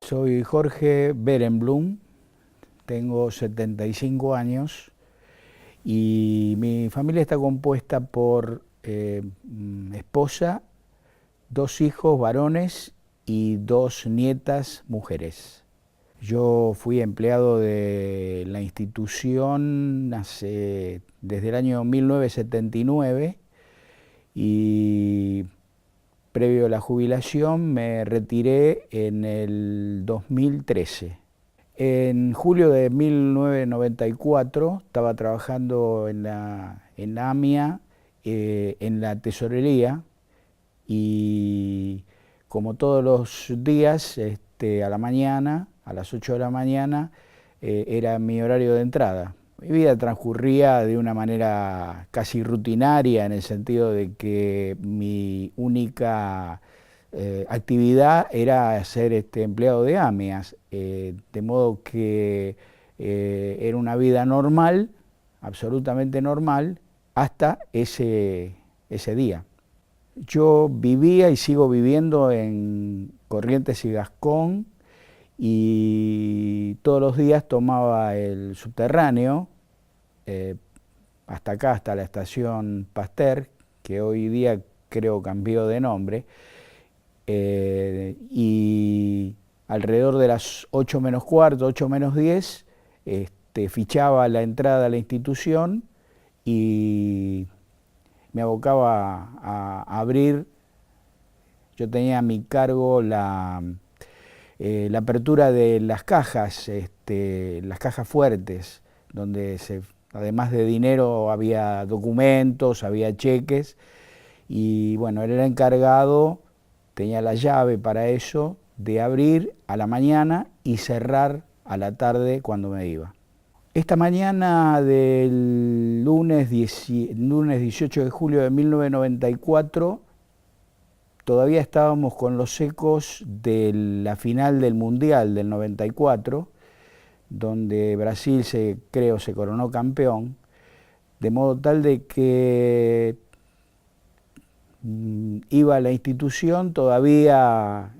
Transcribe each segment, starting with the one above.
Soy Jorge Berenblum, tengo 75 años y mi familia está compuesta por esposa, 2 hijos varones y 2 nietas mujeres. Yo fui empleado de la institución desde el año 1979 y previo a la jubilación me retiré en el 2013. En julio de 1994 estaba trabajando en la AMIA, en la tesorería, y como todos los días, a la mañana, a las 8 de la mañana, era mi horario de entrada. Mi vida transcurría de una manera casi rutinaria, en el sentido de que mi única actividad era ser empleado de AMIAS, de modo que era una vida normal, absolutamente normal, hasta ese día. Yo vivía y sigo viviendo en Corrientes y Gascón, y todos los días tomaba el subterráneo hasta acá, hasta la estación Pasteur, que hoy día creo cambió de nombre, y alrededor de las 8 menos cuarto, 8 menos 10, fichaba la entrada a la institución y me abocaba a abrir. Yo tenía a mi cargo la apertura de las cajas fuertes, donde además de dinero había documentos, había cheques, y bueno, era el encargado, tenía la llave para eso, de abrir a la mañana y cerrar a la tarde cuando me iba. Esta mañana del lunes 18 de julio de 1994, todavía estábamos con los ecos de la final del Mundial del 94, donde Brasil creo se coronó campeón, de modo tal de que iba a la institución. Todavía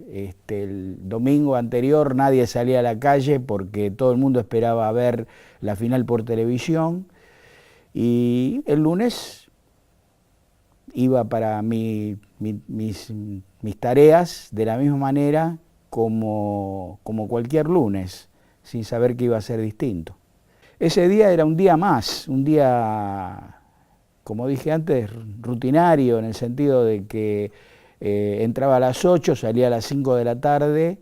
el domingo anterior nadie salía a la calle porque todo el mundo esperaba ver la final por televisión, y el lunes iba para mis tareas de la misma manera como cualquier lunes, sin saber que iba a ser distinto. Ese día era un día más, un día, como dije antes, rutinario, en el sentido de que entraba a las 8, salía a las 5 de la tarde,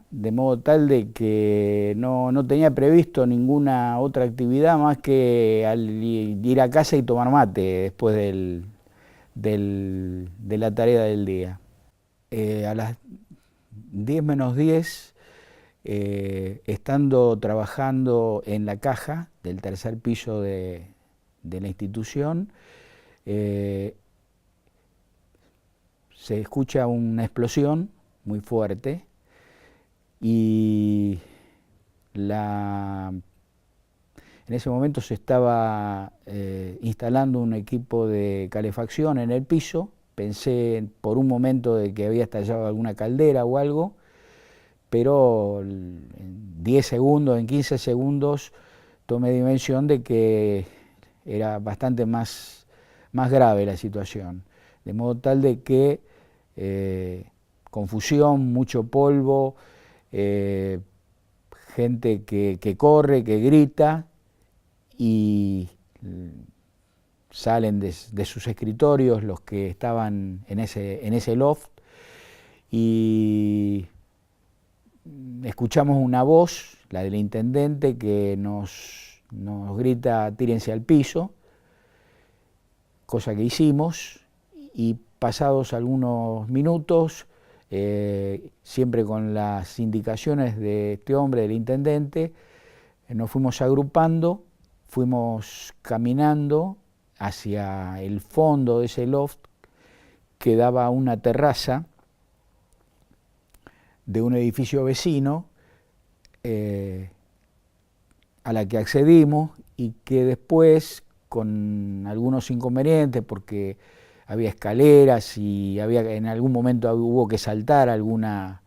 de modo tal de que no tenía previsto ninguna otra actividad más que ir a casa y tomar mate después de la tarea del día. A las 10 menos 10, estando trabajando en la caja del tercer piso de la institución, se escucha una explosión muy fuerte, y en ese momento se estaba instalando un equipo de calefacción en el piso. Pensé por un momento de que había estallado alguna caldera o algo, pero en 10 segundos, en 15 segundos, tomé dimensión de que era bastante más grave la situación. De modo tal de que confusión, mucho polvo, gente que corre, que grita, y salen de sus escritorios los que estaban en ese loft, y escuchamos una voz, la del intendente, que nos grita: tírense al piso, cosa que hicimos, y pasados algunos minutos, siempre con las indicaciones de este hombre, del intendente, nos fuimos agrupando, fuimos caminando hacia el fondo de ese loft que daba a una terraza de un edificio vecino, a la que accedimos, y que después, con algunos inconvenientes, porque había escaleras y en algún momento hubo que saltar alguna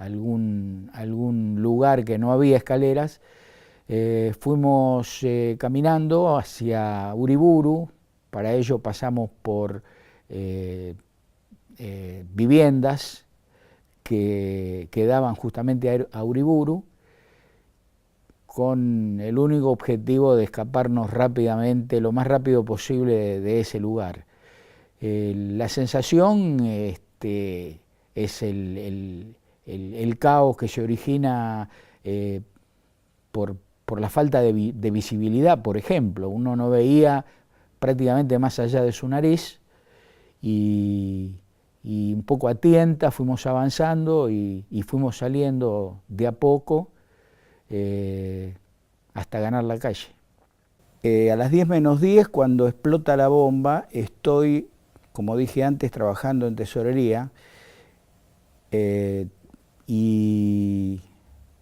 algún lugar que no había escaleras, fuimos caminando hacia Uriburu. Para ello pasamos por viviendas que daban justamente a Uriburu, con el único objetivo de escaparnos rápidamente, lo más rápido posible de ese lugar. La sensación es el caos que se origina por la falta de visibilidad, por ejemplo. Uno no veía prácticamente más allá de su nariz, y un poco a tientas fuimos avanzando y fuimos saliendo de a poco hasta ganar la calle. A las 10 menos 10, cuando explota la bomba, estoy, como dije antes, trabajando en tesorería, y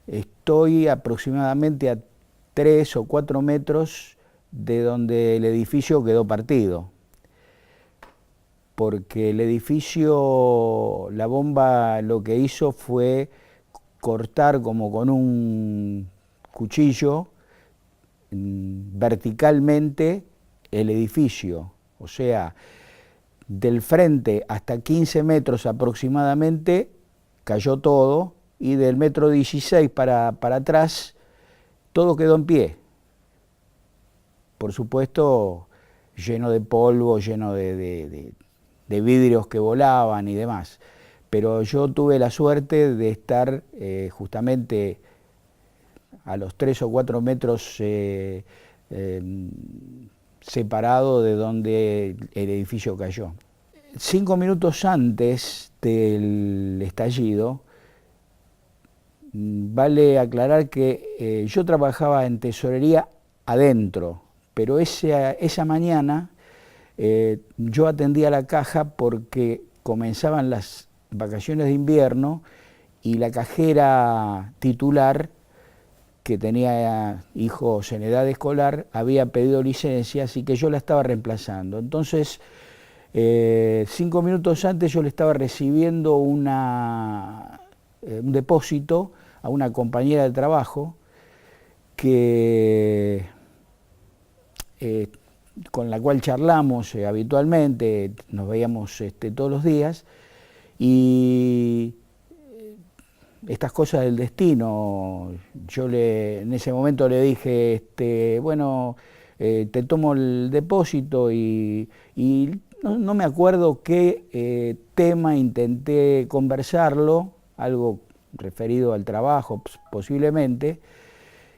estoy aproximadamente a 3 o 4 metros de donde el edificio quedó partido, porque el edificio, la bomba lo que hizo fue cortar como con un cuchillo verticalmente el edificio, o sea, del frente hasta 15 metros aproximadamente cayó todo, y del metro 16 para atrás todo quedó en pie. Por supuesto, lleno de polvo, lleno de vidrios que volaban y demás. Pero yo tuve la suerte de estar justamente a los 3 o 4 metros separado de donde el edificio cayó. 5 minutos antes del estallido, vale aclarar que yo trabajaba en tesorería adentro, pero esa mañana yo atendía la caja porque comenzaban las vacaciones de invierno y la cajera titular, que tenía hijos en edad escolar, había pedido licencia, así que yo la estaba reemplazando. Entonces, 5 minutos antes yo le estaba recibiendo un depósito a una compañera de trabajo que con la cual charlamos habitualmente, nos veíamos todos los días, y estas cosas del destino, yo en ese momento le dije, bueno, te tomo el depósito, y no me acuerdo qué tema intenté conversarlo, algo referido al trabajo posiblemente,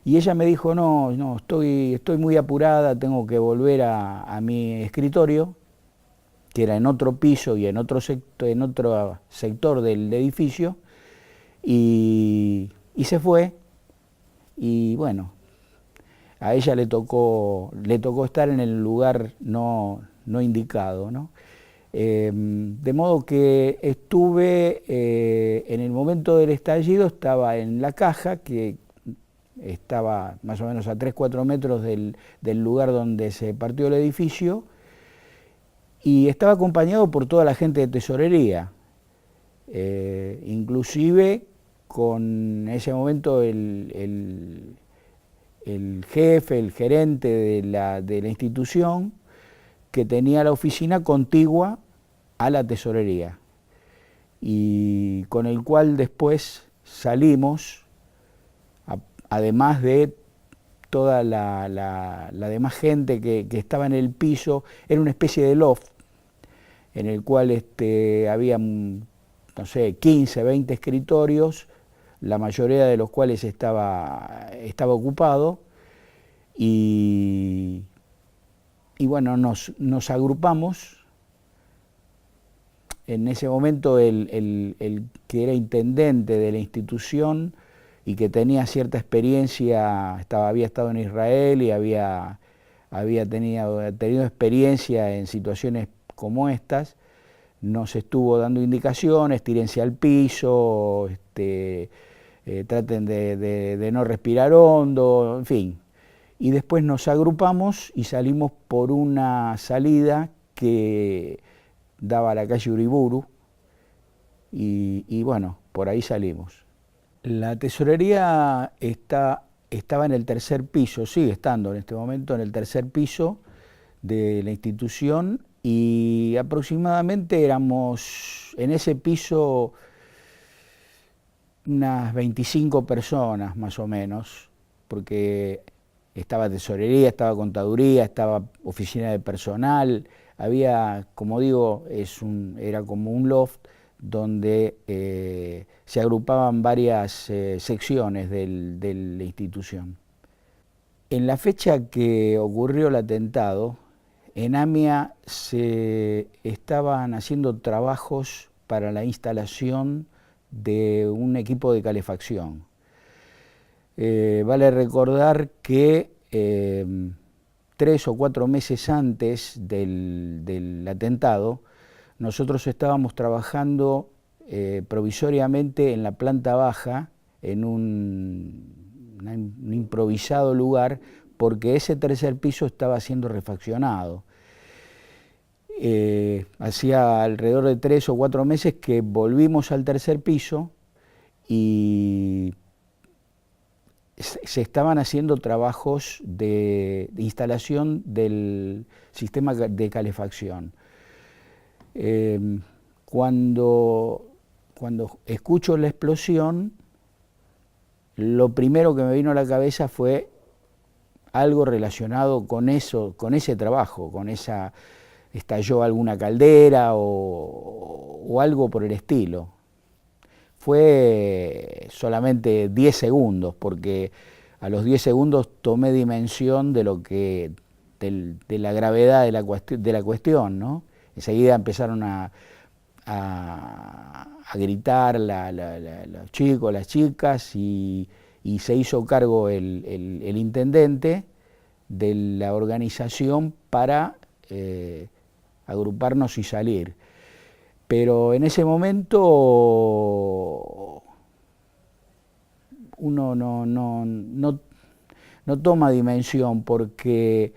y ella me dijo, no, estoy muy apurada, tengo que volver a mi escritorio, que era en otro piso y en otro sector del edificio, y se fue. Y bueno, a ella le tocó estar en el lugar no indicado, ¿no? De modo que estuve, en el momento del estallido, estaba en la caja, que estaba más o menos a 3-4 metros del lugar donde se partió el edificio, y estaba acompañado por toda la gente de tesorería, inclusive con en ese momento el jefe, el gerente de la institución, que tenía la oficina contigua a la tesorería, y con el cual después salimos, además de toda la demás gente que estaba en el piso. Era una especie de loft en el cual había, no sé, 15, 20 escritorios, la mayoría de los cuales estaba ocupado, y bueno, nos agrupamos. En ese momento el que era intendente de la institución y que tenía cierta experiencia, había estado en Israel y había tenido experiencia en situaciones como estas, nos estuvo dando indicaciones: tírense al piso, traten de no respirar hondo, en fin. Y después nos agrupamos y salimos por una salida que daba a la calle Uriburu, y bueno, por ahí salimos. La tesorería estaba en el tercer piso, sigue estando en este momento en el tercer piso de la institución, y aproximadamente éramos en ese piso unas 25 personas más o menos, porque estaba tesorería, estaba contaduría, estaba oficina de personal, había, como digo, era como un loft donde se agrupaban varias secciones de la institución. En la fecha que ocurrió el atentado, en AMIA se estaban haciendo trabajos para la instalación de un equipo de calefacción. Vale recordar que 3 o 4 meses antes del atentado, nosotros estábamos trabajando provisoriamente en la planta baja, en un improvisado lugar, porque ese tercer piso estaba siendo refaccionado. Hacía alrededor de 3 o 4 meses que volvimos al tercer piso y se estaban haciendo trabajos de instalación del sistema de calefacción. Cuando escucho la explosión, lo primero que me vino a la cabeza fue algo relacionado con eso, con ese trabajo, estalló alguna caldera o algo por el estilo. Fue solamente 10 segundos, porque a los 10 segundos tomé dimensión de de la gravedad de la cuestión, ¿no? Enseguida empezaron a gritar los chicos, las chicas, y se hizo cargo el intendente de la organización para agruparnos y salir. Pero en ese momento uno no toma dimensión, porque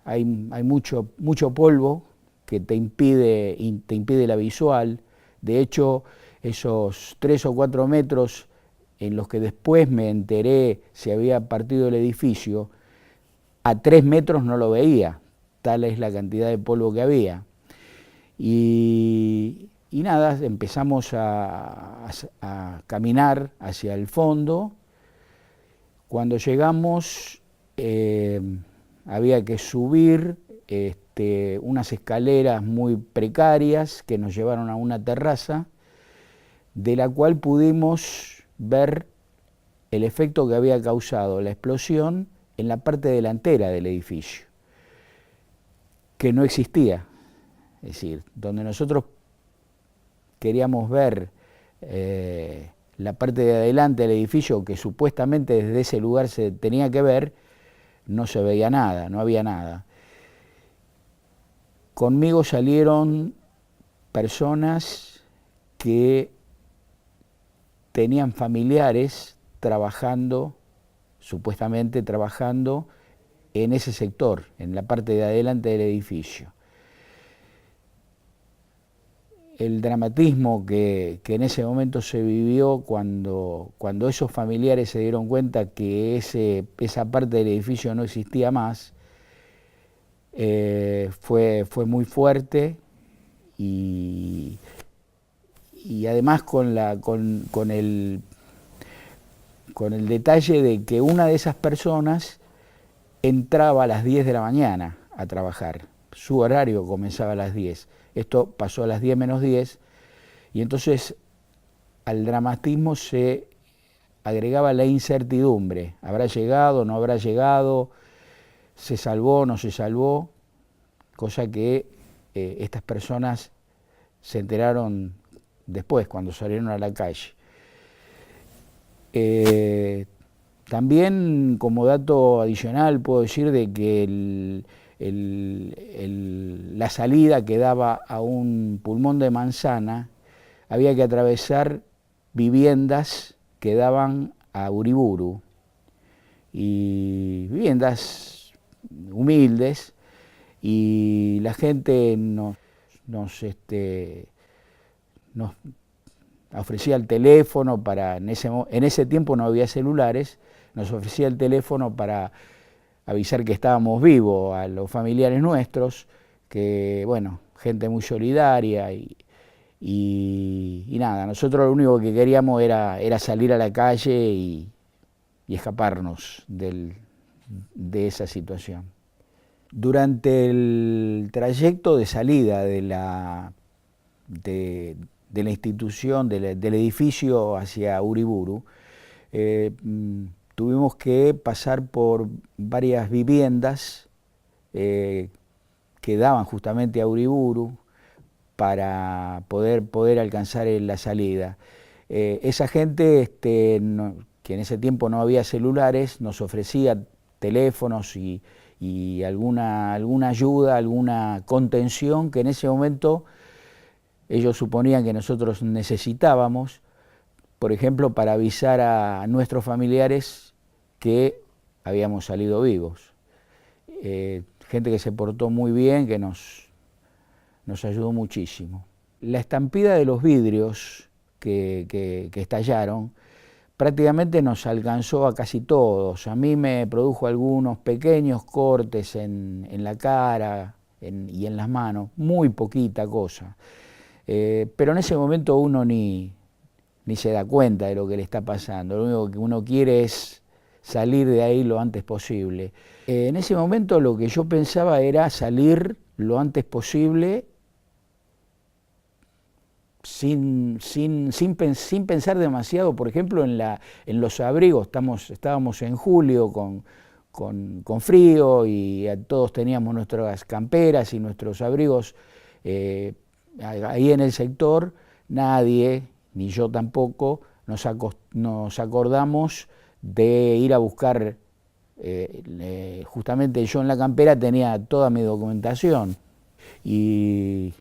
hay mucho polvo que te impide la visual. De hecho, esos 3 o 4 metros en los que después me enteré se había partido el edificio, a 3 metros no lo veía, tal es la cantidad de polvo que había. Y nada, empezamos a caminar hacia el fondo. Cuando llegamos había que subir unas escaleras muy precarias que nos llevaron a una terraza, de la cual pudimos ver el efecto que había causado la explosión en la parte delantera del edificio, que no existía. Es decir, donde nosotros queríamos ver la parte de adelante del edificio, que supuestamente desde ese lugar se tenía que ver, no se veía nada, no había nada. Conmigo salieron personas que tenían familiares trabajando, supuestamente trabajando en ese sector, en la parte de adelante del edificio. El dramatismo que en ese momento se vivió cuando esos familiares se dieron cuenta que esa parte del edificio no existía más, fue muy fuerte, y además con el detalle de que una de esas personas entraba a las 10 de la mañana a trabajar. Su horario comenzaba a las 10. Esto pasó a las 10 menos 10, y entonces al dramatismo se agregaba la incertidumbre. ¿Habrá llegado, no habrá llegado? ¿Se salvó, no se salvó? Cosa que estas personas se enteraron después, cuando salieron a la calle. También, como dato adicional, puedo decir de que la salida que daba a un pulmón de manzana había que atravesar viviendas que daban a Uriburu, y viviendas humildes, y la gente nos ofrecía el teléfono para, en ese tiempo no había celulares, nos ofrecía el teléfono para avisar que estábamos vivos a los familiares nuestros, que bueno, gente muy solidaria y nada, nosotros lo único que queríamos era salir a la calle y escaparnos de esa situación. Durante el trayecto de salida de la institución, del edificio hacia Uriburu, tuvimos que pasar por varias viviendas que daban justamente a Uriburu para poder alcanzar la salida. Esa gente que en ese tiempo no había celulares, nos ofrecía teléfonos y alguna ayuda, alguna contención que en ese momento ellos suponían que nosotros necesitábamos, por ejemplo, para avisar a nuestros familiares que habíamos salido vivos. Gente que se portó muy bien, que nos ayudó muchísimo. La estampida de los vidrios que estallaron prácticamente nos alcanzó a casi todos. A mí me produjo algunos pequeños cortes en la cara y en las manos, muy poquita cosa. Pero en ese momento uno ni se da cuenta de lo que le está pasando. Lo único que uno quiere es salir de ahí lo antes posible. En ese momento lo que yo pensaba era salir lo antes posible sin pensar demasiado, por ejemplo, en los abrigos. Estábamos en julio con frío y todos teníamos nuestras camperas y nuestros abrigos. Ahí en el sector nadie, ni yo tampoco, nos acordamos de ir a buscar, justamente yo en la campera tenía toda mi documentación y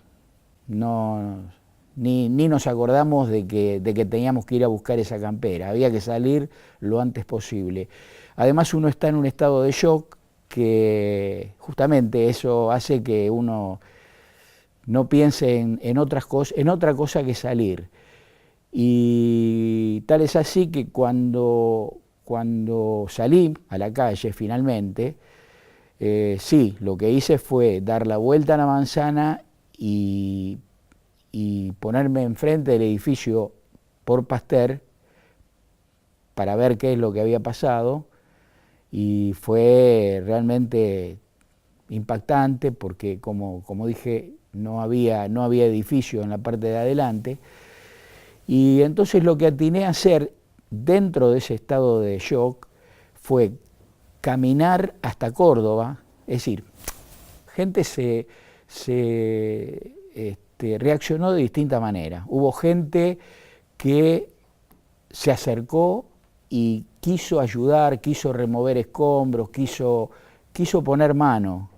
ni nos acordamos de que teníamos que ir a buscar esa campera, había que salir lo antes posible. Además uno está en un estado de shock que justamente eso hace que uno no piense en otra cosa que salir. Y tal es así que cuando salí a la calle finalmente, sí, lo que hice fue dar la vuelta a la manzana y ponerme enfrente del edificio por Pasteur para ver qué es lo que había pasado, y fue realmente impactante porque, como dije, no había edificio en la parte de adelante, y entonces lo que atiné a hacer dentro de ese estado de shock fue caminar hasta Córdoba. Es decir, gente reaccionó de distinta manera. Hubo gente que se acercó y quiso ayudar, quiso remover escombros, quiso poner mano,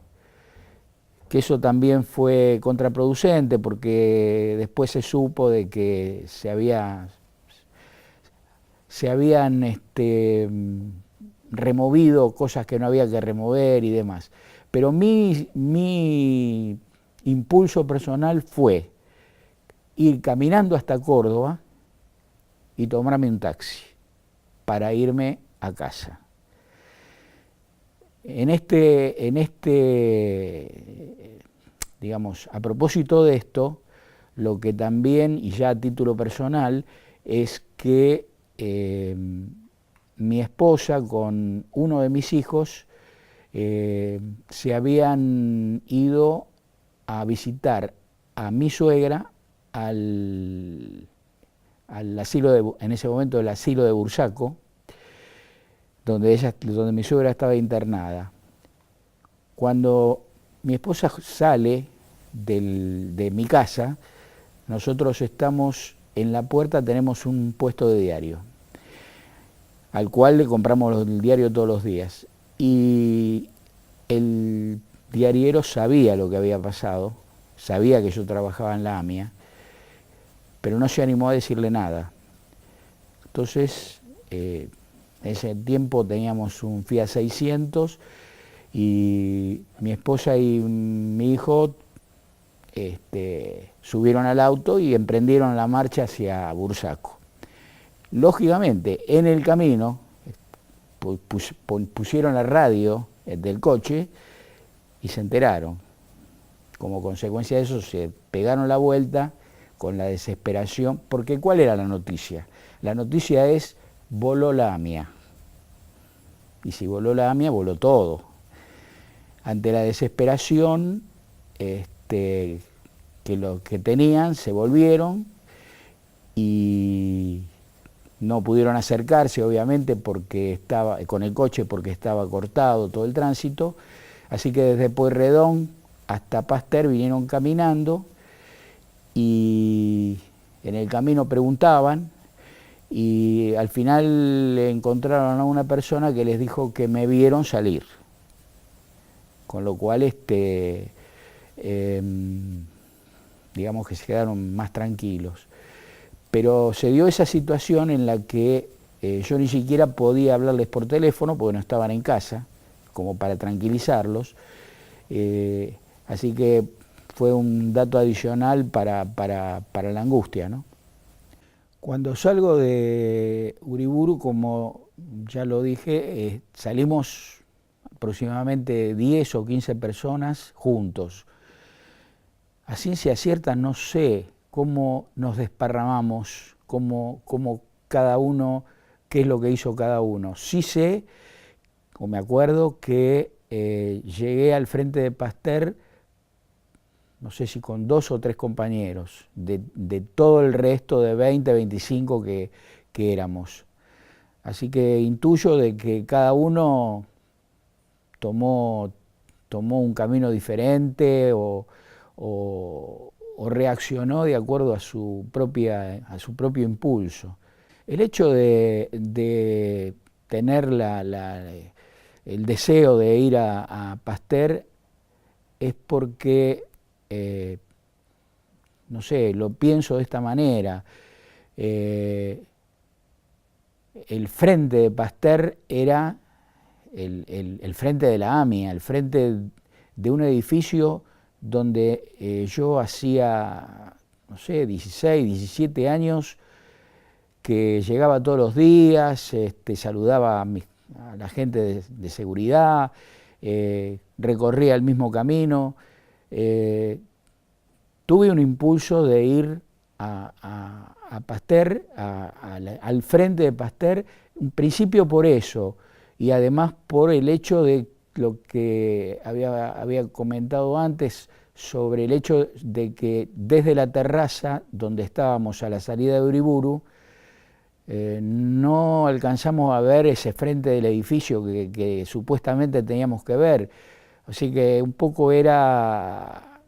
que eso también fue contraproducente porque después se supo de que se habían removido cosas que no había que remover y demás. Pero mi impulso personal fue ir caminando hasta Córdoba y tomarme un taxi para irme a casa. Digamos, a propósito de esto, lo que también, y ya a título personal, es que mi esposa con uno de mis hijos se habían ido a visitar a mi suegra al asilo en ese momento el asilo de Bursaco, donde mi suegra estaba internada. Cuando mi esposa sale de mi casa, nosotros estamos en la puerta, tenemos un puesto de diario, al cual le compramos el diario todos los días. Y el diariero sabía lo que había pasado, sabía que yo trabajaba en la AMIA, pero no se animó a decirle nada. Entonces, en ese tiempo teníamos un Fiat 600 y mi esposa y mi hijo subieron al auto y emprendieron la marcha hacia Bursaco. Lógicamente, en el camino pusieron la radio del coche y se enteraron. Como consecuencia de eso se pegaron la vuelta con la desesperación, porque ¿cuál era la noticia? La noticia es: voló la AMIA. Y si voló la AMIA, voló todo. Ante la desesperación que lo que tenían, se volvieron y no pudieron acercarse, obviamente, porque estaba con el coche, porque estaba cortado todo el tránsito. Así que desde Pueyrredón hasta Pasteur vinieron caminando y en el camino preguntaban y al final encontraron a una persona que les dijo que me vieron salir. Con lo cual, digamos que se quedaron más tranquilos. Pero se dio esa situación en la que yo ni siquiera podía hablarles por teléfono porque no estaban en casa, como para tranquilizarlos. Así que fue un dato adicional para la angustia, ¿no? Cuando salgo de Uriburu, como ya lo dije, salimos aproximadamente 10 o 15 personas juntos. A ciencia cierta no sé cómo nos desparramamos, cómo cada uno, qué es lo que hizo cada uno. Sí sé, o me acuerdo, que llegué al frente de Pasteur, no sé si con 2 o 3 compañeros, de todo el resto de 20, 25 que éramos. Así que intuyo de que cada uno tomó un camino diferente o reaccionó de acuerdo a su propio impulso. El hecho de tener el deseo de ir a Pasteur es porque, no sé, lo pienso de esta manera. El frente de Pasteur era el frente de la AMIA, el frente de un edificio donde yo hacía, no sé, 16, 17 años, que llegaba todos los días, saludaba a la gente de seguridad, recorría el mismo camino. Tuve un impulso de ir a Pasteur, al frente de Pasteur, en principio por eso, y además por el hecho de lo que había comentado antes sobre el hecho de que desde la terraza donde estábamos a la salida de Uriburu no alcanzamos a ver ese frente del edificio que supuestamente teníamos que ver. Así que un poco era,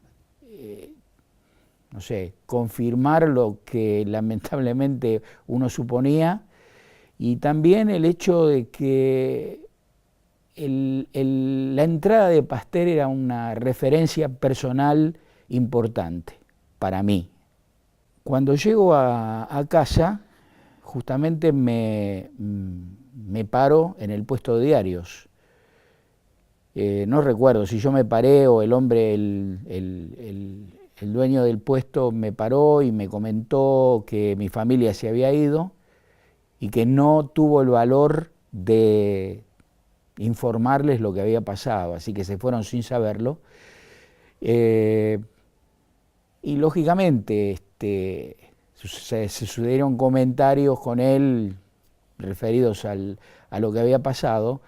no sé, confirmar lo que lamentablemente uno suponía, y también el hecho de que la entrada de Pasteur era una referencia personal importante para mí. Cuando llego a casa, justamente me paro en el puesto de diarios. No recuerdo si yo me paré o el hombre, el dueño del puesto me paró y me comentó que mi familia se había ido y que no tuvo el valor de informarles lo que había pasado, así que se fueron sin saberlo. Y lógicamente se sucedieron comentarios con él referidos a lo que había pasado,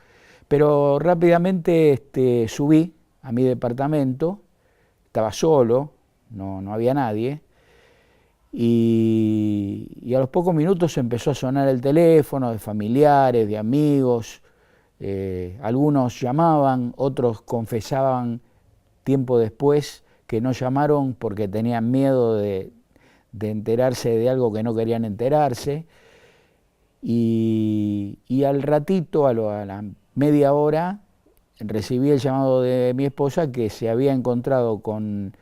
pero rápidamente subí a mi departamento, estaba solo, no había nadie, y a los pocos minutos empezó a sonar el teléfono de familiares, de amigos. Algunos llamaban, otros confesaban tiempo después que no llamaron porque tenían miedo de enterarse de algo que no querían enterarse, y al ratito, a la media hora, recibí el llamado de mi esposa, que se había encontrado con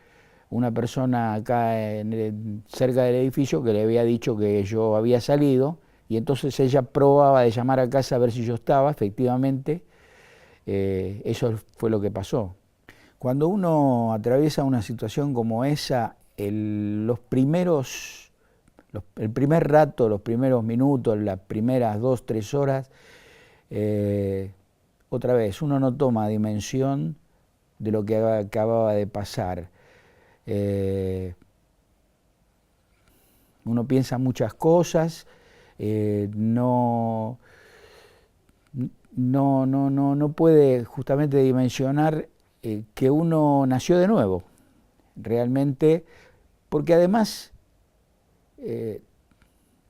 una persona acá cerca del edificio que le había dicho que yo había salido, y entonces ella probaba de llamar a casa a ver si yo estaba. Efectivamente, eso fue lo que pasó. Cuando uno atraviesa una situación como esa, el primer rato, los primeros minutos, las primeras 2, 3 horas, otra vez, uno no toma dimensión de lo que acababa de pasar. Uno piensa muchas cosas, no puede justamente dimensionar que uno nació de nuevo, realmente, porque además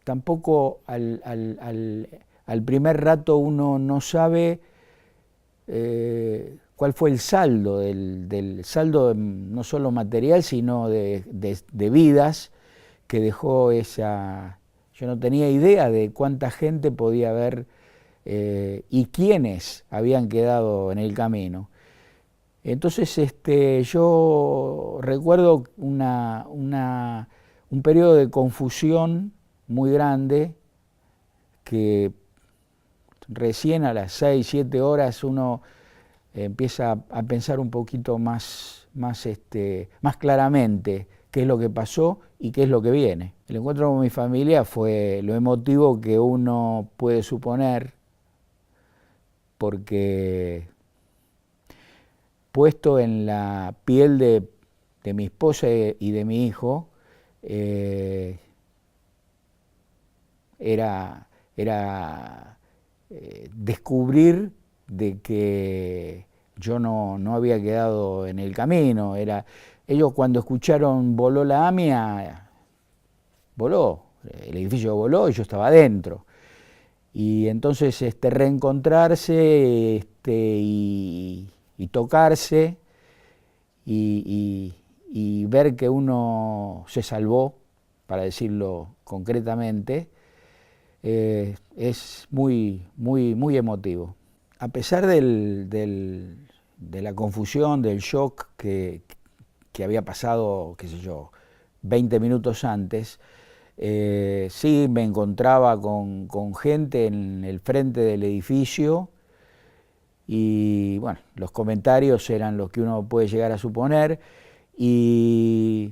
tampoco al primer rato uno no sabe cuál fue el saldo, del saldo no solo material, sino de vidas que dejó esa. Yo no tenía idea de cuánta gente podía haber y quiénes habían quedado en el camino. Entonces yo recuerdo un periodo de confusión muy grande, que recién a las 6, 7 horas uno empieza a pensar un poquito más claramente qué es lo que pasó y qué es lo que viene. El encuentro con mi familia fue lo emotivo que uno puede suponer, porque puesto en la piel de mi esposa y de mi hijo, era descubrir de que yo no había quedado en el camino. Ellos cuando escucharon voló la AMIA, voló, el edificio voló y yo estaba adentro. Y entonces reencontrarse y tocarse y ver que uno se salvó, para decirlo concretamente, es muy emotivo. A pesar de la confusión, del shock que había pasado, qué sé yo, 20 minutos antes, sí me encontraba con gente en el frente del edificio y bueno, los comentarios eran los que uno puede llegar a suponer y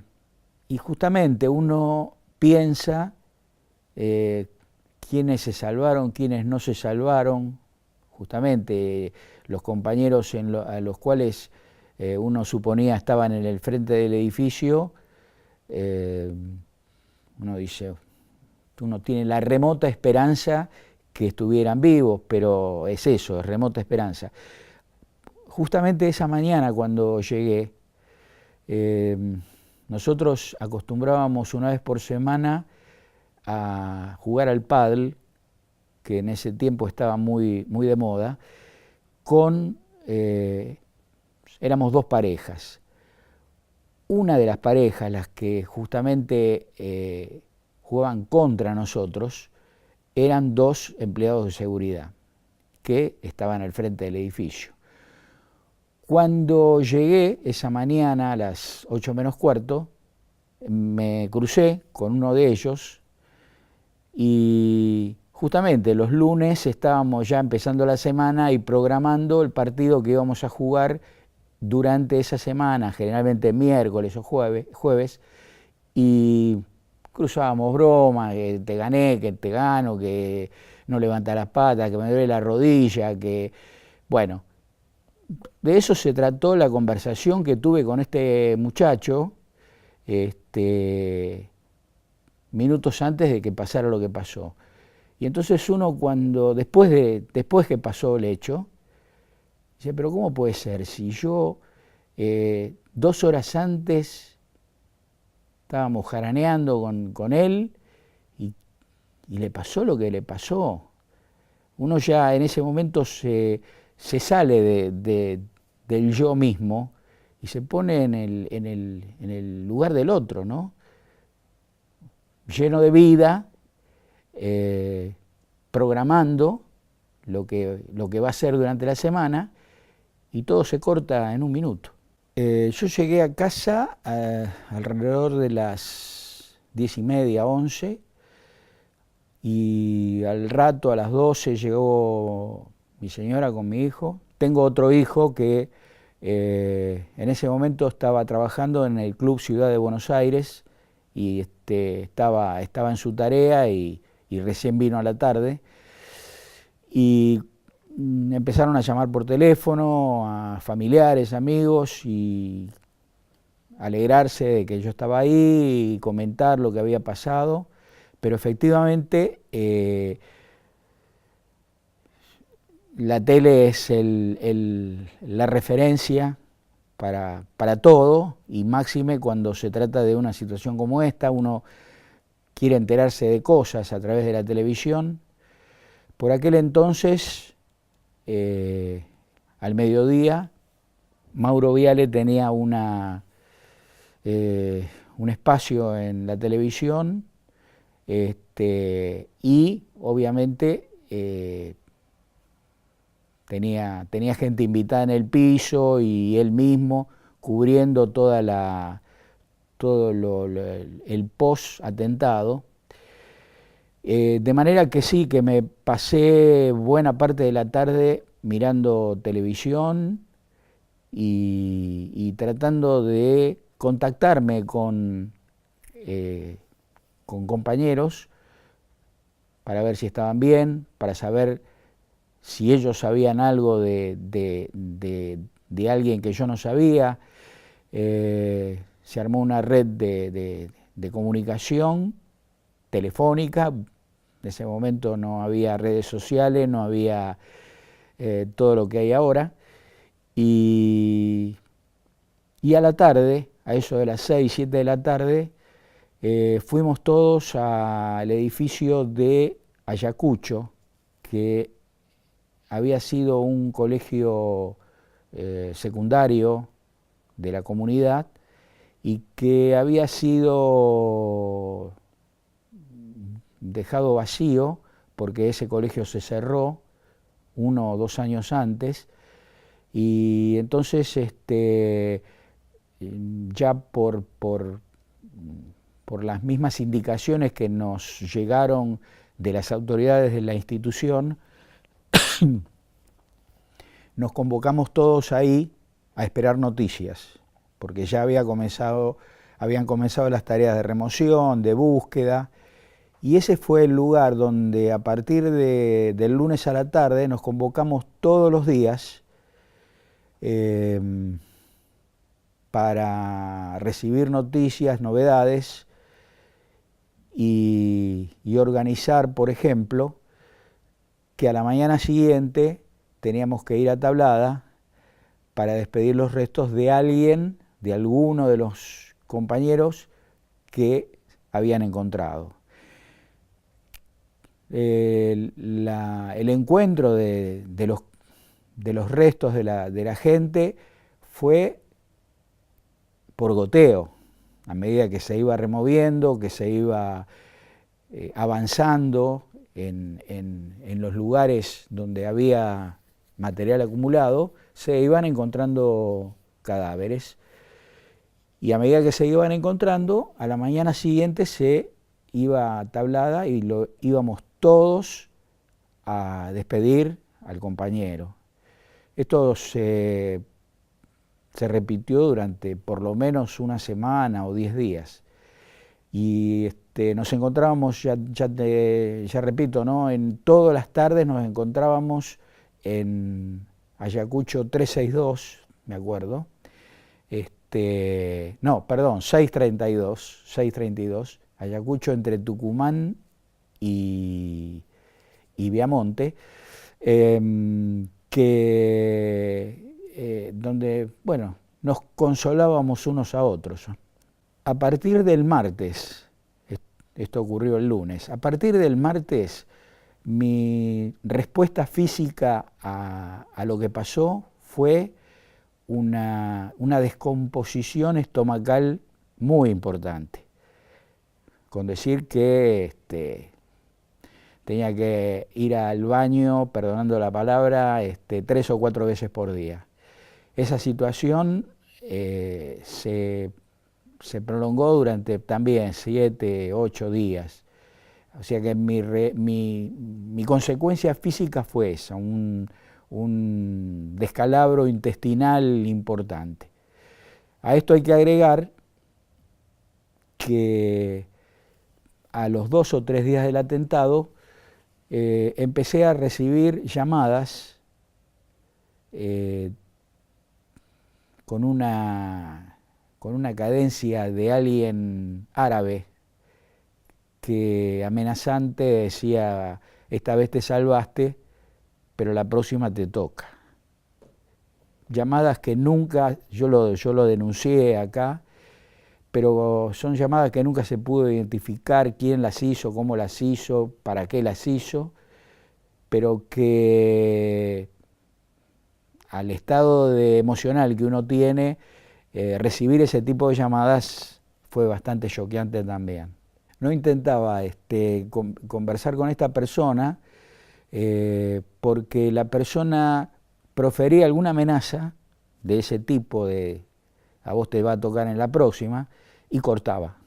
justamente uno piensa quiénes se salvaron, quiénes no se salvaron, justamente los compañeros a los cuales uno suponía estaban en el frente del edificio. Uno dice, uno tiene la remota esperanza que estuvieran vivos, pero es eso, es remota esperanza. Justamente esa mañana cuando llegué, nosotros acostumbrábamos una vez por semana a jugar al pádel, que en ese tiempo estaba muy de moda, éramos 2 parejas. Una de las parejas, las que justamente jugaban contra nosotros, eran 2 empleados de seguridad que estaban al frente del edificio. Cuando llegué esa mañana a las 8 menos cuarto, me crucé con uno de ellos y justamente los lunes estábamos ya empezando la semana y programando el partido que íbamos a jugar durante esa semana, generalmente miércoles o jueves, y cruzábamos bromas, que te gané, que te gano, que no levantas las patas, que me duele la rodilla, que bueno, de eso se trató la conversación que tuve con este muchacho minutos antes de que pasara lo que pasó. Y entonces uno después que pasó el hecho, dice, pero ¿cómo puede ser? Si yo 2 horas antes estábamos jaraneando con él y le pasó lo que le pasó. Uno ya en ese momento se sale del yo mismo y se pone en el lugar del otro, ¿no? Lleno de vida, programando lo que va a hacer durante la semana, y todo se corta en un minuto. Yo llegué a casa alrededor de las 10:30, 11, y al rato, a las 12, llegó mi señora con mi hijo. Tengo otro hijo que En ese momento estaba trabajando en el Club Ciudad de Buenos Aires y estaba en su tarea y recién vino a la tarde. Y empezaron a llamar por teléfono a familiares, amigos y alegrarse de que yo estaba ahí y comentar lo que había pasado, pero efectivamente la tele es la referencia para todo, y máxime cuando se trata de una situación como esta. Uno quiere enterarse de cosas a través de la televisión. Por aquel entonces, al mediodía, Mauro Viale tenía un espacio en la televisión, y obviamente tenía gente invitada en el piso y él mismo cubriendo todo el post-atentado. De manera que sí, que me pasé buena parte de la tarde mirando televisión y tratando de contactarme con compañeros para ver si estaban bien, para saber si ellos sabían algo de alguien que yo no sabía. Se armó una red de comunicación telefónica. En ese momento no había redes sociales, no había todo lo que hay ahora. Y a la tarde, a eso de las 6, 7 de la tarde, fuimos todos al edificio de Ayacucho, que había sido un colegio secundario de la comunidad y que había sido dejado vacío porque ese colegio se cerró 1 o 2 años antes, y entonces ya por las mismas indicaciones que nos llegaron de las autoridades de la institución, nos convocamos todos ahí a esperar noticias, porque ya habían comenzado las tareas de remoción, de búsqueda, y ese fue el lugar donde a partir del lunes a la tarde nos convocamos todos los días para recibir noticias, novedades y organizar, por ejemplo, que a la mañana siguiente teníamos que ir a Tablada para despedir los restos de alguno de los compañeros que habían encontrado. El encuentro de los restos de la gente fue por goteo, a medida que se iba removiendo, que se iba avanzando en los lugares donde había material acumulado, se iban encontrando cadáveres. Y a medida que se iban encontrando, a la mañana siguiente se iba a Tablada y íbamos todos a despedir al compañero. Esto se repitió durante por lo menos una semana o 10 días. Y nos encontrábamos, ya repito, ¿no? En todas las tardes nos encontrábamos en Ayacucho 362, me acuerdo. No, perdón, 632, Ayacucho entre Tucumán y Viamonte, donde, bueno, nos consolábamos unos a otros. A partir del martes, esto ocurrió el lunes, a partir del martes mi respuesta física a lo que pasó fue una descomposición estomacal muy importante, con decir que tenía que ir al baño, perdonando la palabra, 3 o 4 veces por día. Esa situación se prolongó durante también 7, 8 días. O sea que mi consecuencia física fue esa, un un descalabro intestinal importante. A esto hay que agregar que a los 2 o 3 días del atentado empecé a recibir llamadas con una cadencia de alguien árabe que amenazante decía: esta vez te salvaste, pero la próxima te toca. Llamadas que nunca, yo lo denuncié acá, pero son llamadas que nunca se pudo identificar quién las hizo, cómo las hizo, para qué las hizo, pero que al estado emocional que uno tiene, recibir ese tipo de llamadas fue bastante choqueante también. No intentaba conversar con esta persona porque la persona profería alguna amenaza de ese tipo, de a vos te va a tocar en la próxima, y cortaba.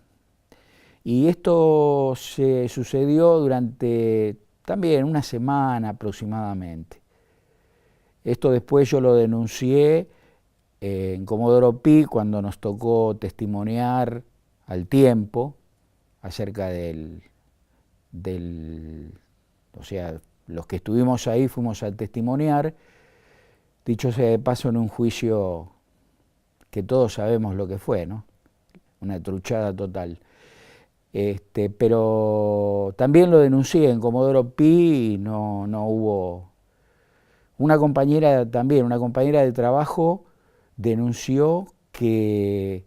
Y esto se sucedió durante también una semana aproximadamente. Esto después yo lo denuncié en Comodoro Pi cuando nos tocó testimoniar al tiempo acerca o sea, los que estuvimos ahí fuimos a testimoniar, dicho sea de paso, en un juicio que todos sabemos lo que fue, ¿no? Una truchada total. Pero también lo denuncié en Comodoro Pi y no hubo. Una compañera de trabajo denunció que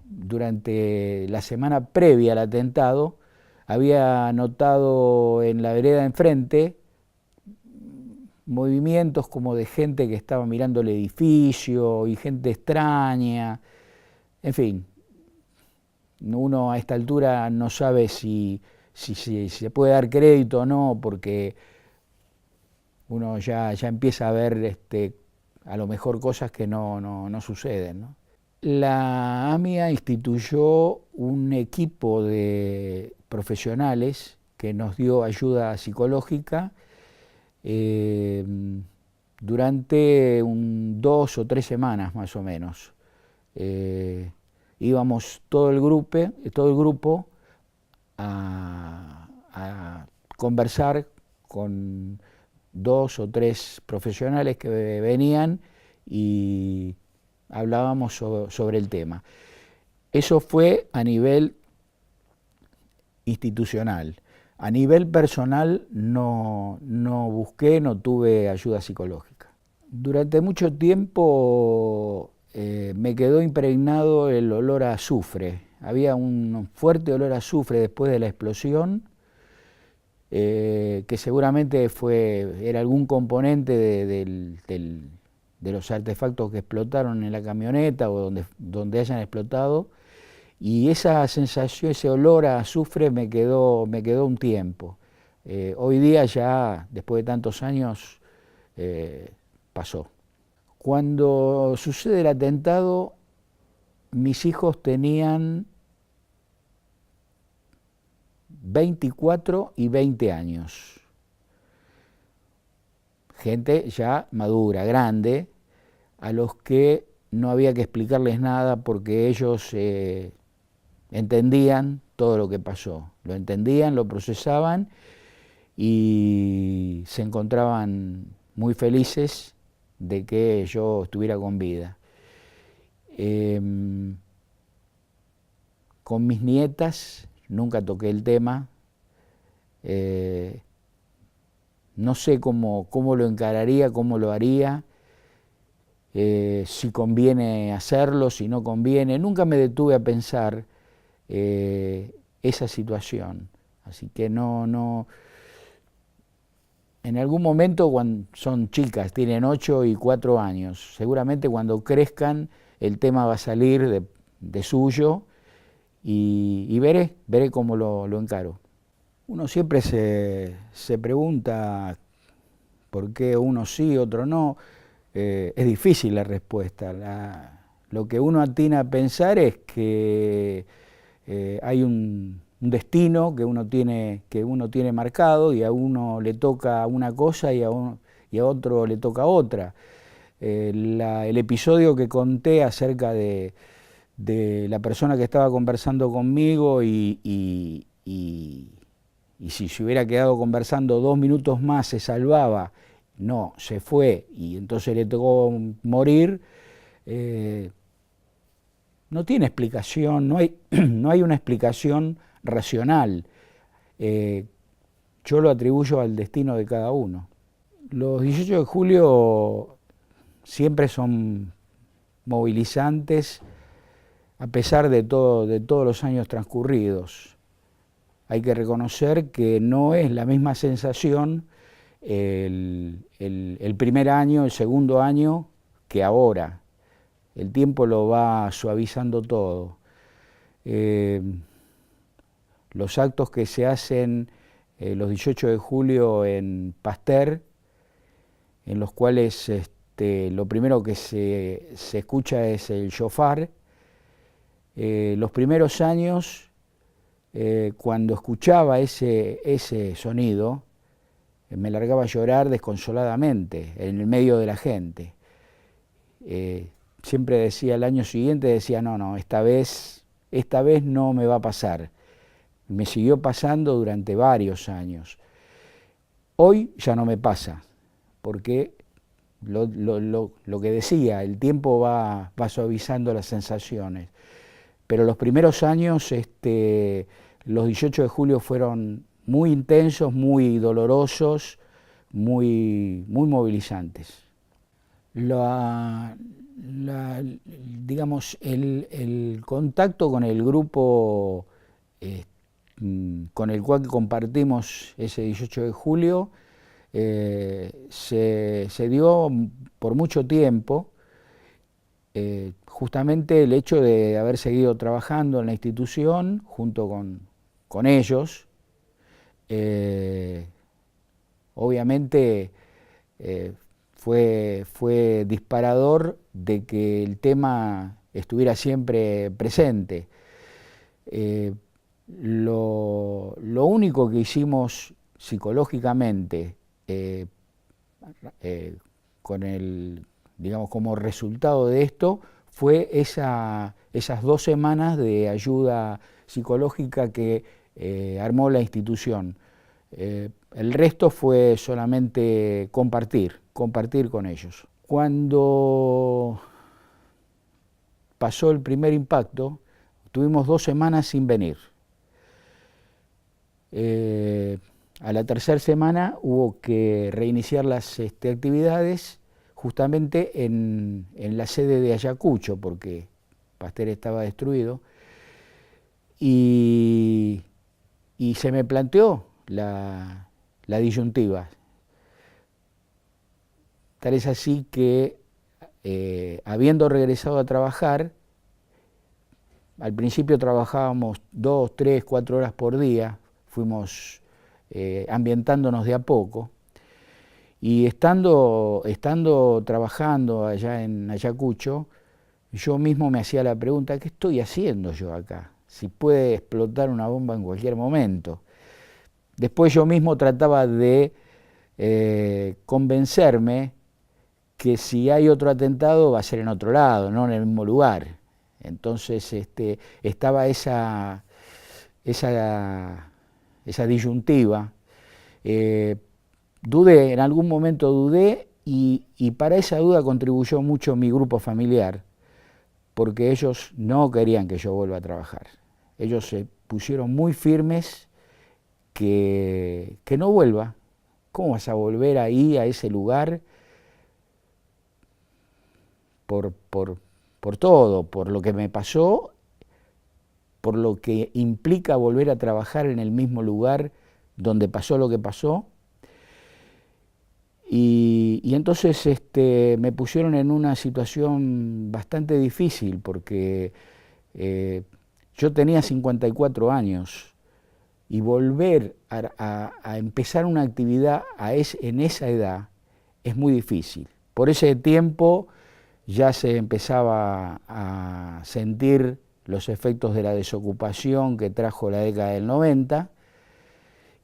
durante la semana previa al atentado había notado en la vereda de enfrente movimientos como de gente que estaba mirando el edificio y gente extraña. En fin, uno a esta altura no sabe si se puede dar crédito o no, porque uno ya empieza a ver a lo mejor cosas que no suceden, ¿no? La AMIA instituyó un equipo de profesionales que nos dio ayuda psicológica durante 2 o 3 semanas más o menos. Íbamos todo el grupo a conversar con 2 o 3 profesionales que venían y hablábamos sobre el tema. Eso fue a nivel institucional. A nivel personal no busqué, no tuve ayuda psicológica. Durante mucho tiempo me quedó impregnado el olor a azufre. Había un fuerte olor a azufre después de la explosión, que seguramente era algún componente de los artefactos que explotaron en la camioneta o donde hayan explotado, y esa sensación, ese olor a azufre me quedó un tiempo. Hoy día ya, después de tantos años, pasó. Cuando sucede el atentado, mis hijos tenían 24 y 20 años. Gente ya madura, grande, a los que no había que explicarles nada porque ellos entendían todo lo que pasó. Lo entendían, lo procesaban y se encontraban muy felices de que yo estuviera con vida. Con mis nietas nunca toqué el tema. No sé cómo lo encararía, cómo lo haría, si conviene hacerlo, si no conviene. Nunca me detuve a pensar esa situación. Así que no. En algún momento, cuando son chicas, tienen 8 y 4 años, seguramente cuando crezcan el tema va a salir de suyo y veré cómo lo encaro. Uno siempre se pregunta por qué uno sí, otro no. Es difícil la respuesta. Lo que uno atina a pensar es que hay un destino que uno tiene marcado y a uno le toca una cosa y y a otro le toca otra. El episodio que conté acerca de la persona que estaba conversando conmigo y si se hubiera quedado conversando 2 minutos más se salvaba, no, se fue y entonces le tocó morir, no tiene explicación, no hay una explicación racional. Yo lo atribuyo al destino de cada uno. Los 18 de julio siempre son movilizantes a pesar de todos los años transcurridos. Hay que reconocer que no es la misma sensación el primer año, el segundo año, que ahora. El tiempo lo va suavizando todo. Los actos que se hacen los 18 de julio en Pasteur, en los cuales lo primero que se escucha es el shofar. Los primeros años, cuando escuchaba ese sonido, me largaba a llorar desconsoladamente en el medio de la gente. Siempre decía, el año siguiente decía, no, esta vez no me va a pasar. Me siguió pasando durante varios años. Hoy ya no me pasa, porque lo que decía, el tiempo va suavizando las sensaciones. Pero los primeros años, los 18 de julio fueron muy intensos, muy dolorosos, muy movilizantes. Digamos, el contacto con el grupo con el cual compartimos ese 18 de julio se dio por mucho tiempo. Justamente el hecho de haber seguido trabajando en la institución junto con ellos, obviamente fue disparador de que el tema estuviera siempre presente. Lo único que hicimos psicológicamente digamos, como resultado de esto, fue esas 2 semanas de ayuda psicológica que armó la institución. El resto fue solamente compartir con ellos. Cuando pasó el primer impacto, tuvimos 2 semanas sin venir. A la tercera semana hubo que reiniciar las actividades justamente en la sede de Ayacucho, porque Pasteur estaba destruido, y se me planteó la disyuntiva. Tal es así que, habiendo regresado a trabajar, al principio trabajábamos 2, 3, 4 horas por día, fuimos ambientándonos de a poco, y estando trabajando allá en Ayacucho, yo mismo me hacía la pregunta, ¿qué estoy haciendo yo acá? Si puede explotar una bomba en cualquier momento. Después yo mismo trataba de convencerme que si hay otro atentado va a ser en otro lado, no en el mismo lugar. Entonces estaba esa disyuntiva. Dudé, en algún momento dudé, y para esa duda contribuyó mucho mi grupo familiar, porque ellos no querían que yo vuelva a trabajar. Ellos se pusieron muy firmes que no vuelva. ¿Cómo vas a volver ahí, a ese lugar? Por todo, por lo que me pasó, por lo que implica volver a trabajar en el mismo lugar donde pasó lo que pasó. Y entonces me pusieron en una situación bastante difícil, porque yo tenía 54 años y volver a empezar una actividad en esa edad es muy difícil. Por ese tiempo ya se empezaba a sentir los efectos de la desocupación que trajo la década del 90,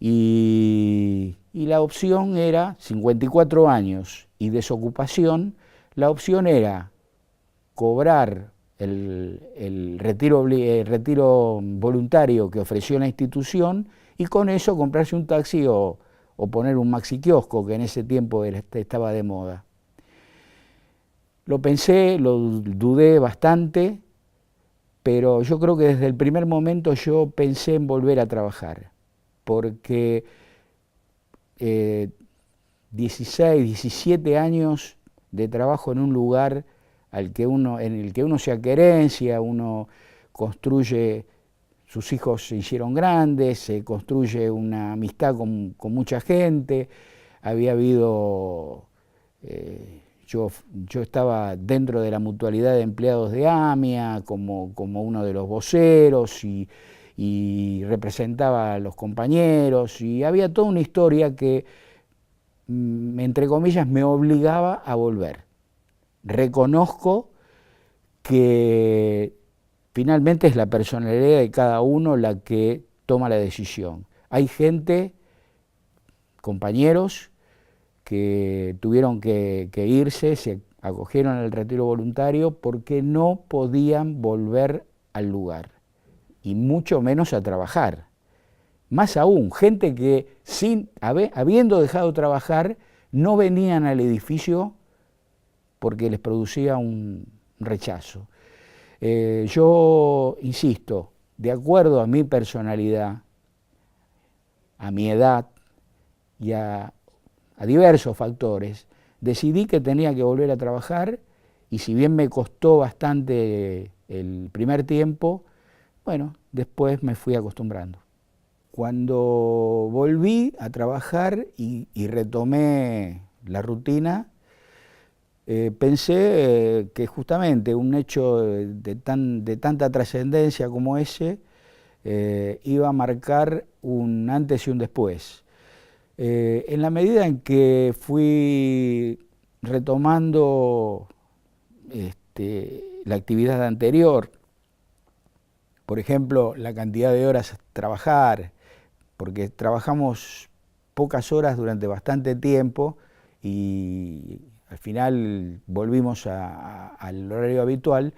y la opción era 54 años y desocupación. La opción era cobrar el retiro voluntario que ofreció la institución y con eso comprarse un taxi o poner un maxi kiosco, que en ese tiempo estaba de moda. Lo pensé, lo dudé bastante, pero yo creo que desde el primer momento yo pensé en volver a trabajar, porque 16, 17 años de trabajo en un lugar en el que uno se querencia, uno construye, sus hijos se hicieron grandes, se construye una amistad con mucha gente, había habido, yo estaba dentro de la mutualidad de empleados de AMIA como uno de los voceros y representaba a los compañeros y había toda una historia que, entre comillas, me obligaba a volver. Reconozco que finalmente es la personalidad de cada uno la que toma la decisión. Hay gente, compañeros, que tuvieron que irse, se acogieron al retiro voluntario porque no podían volver al lugar, y mucho menos a trabajar. Más aún, gente que habiendo dejado de trabajar, no venían al edificio porque les producía un rechazo. Yo insisto, de acuerdo a mi personalidad, a mi edad y a diversos factores, decidí que tenía que volver a trabajar y si bien me costó bastante el primer tiempo, bueno, después me fui acostumbrando. Cuando volví a trabajar y retomé la rutina, pensé que justamente un hecho de tanta trascendencia como ese iba a marcar un antes y un después. En la medida en que fui retomando la actividad anterior, por ejemplo, la cantidad de horas a trabajar, porque trabajamos pocas horas durante bastante tiempo y al final volvimos al horario habitual,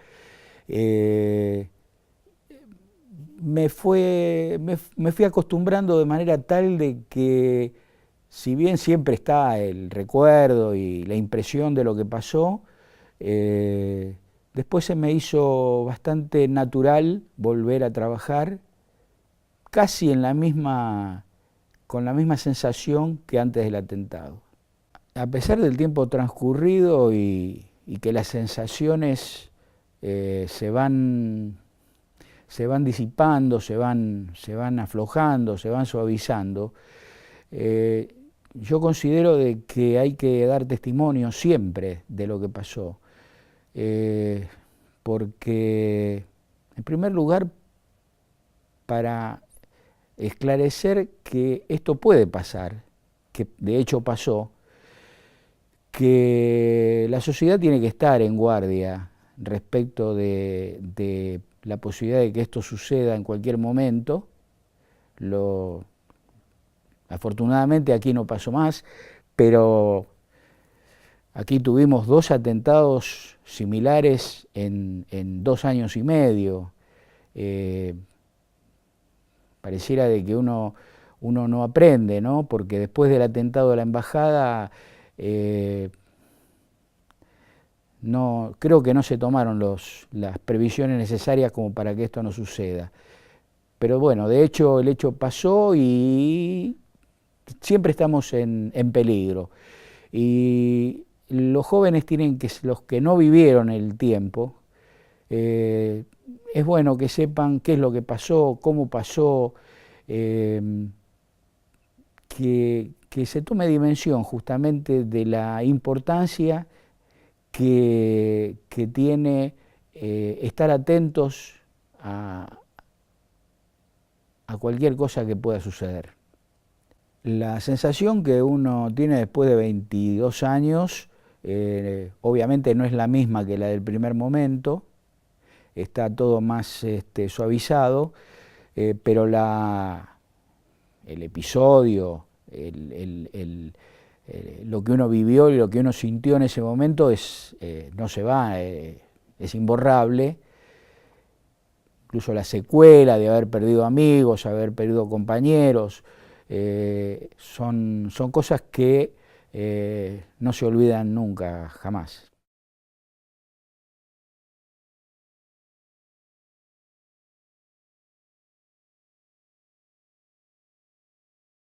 me fui acostumbrando de manera tal de que, si bien siempre está el recuerdo y la impresión de lo que pasó, después se me hizo bastante natural volver a trabajar casi con la misma sensación que antes del atentado. A pesar del tiempo transcurrido y que las sensaciones se van disipando, se van aflojando, se van suavizando, yo considero de que hay que dar testimonio siempre de lo que pasó, porque, en primer lugar, para esclarecer que esto puede pasar, que de hecho pasó, que la sociedad tiene que estar en guardia respecto de la posibilidad de que esto suceda en cualquier momento. Afortunadamente aquí no pasó más, pero aquí tuvimos 2 atentados similares en 2 años y medio. Pareciera de que uno no aprende, ¿no? Porque después del atentado de la embajada, creo que no se tomaron las previsiones necesarias como para que esto no suceda. Pero bueno, de hecho el hecho pasó y siempre estamos en peligro. Y los jóvenes los que no vivieron el tiempo, es bueno que sepan qué es lo que pasó, cómo pasó, que se tome dimensión justamente de la importancia que tiene estar atentos a cualquier cosa que pueda suceder. La sensación que uno tiene después de 22 años, obviamente no es la misma que la del primer momento, está todo más suavizado, pero el episodio, lo que uno vivió y lo que uno sintió en ese momento no se va, es imborrable. Incluso la secuela de haber perdido amigos, haber perdido compañeros, son cosas que no se olvidan nunca, jamás.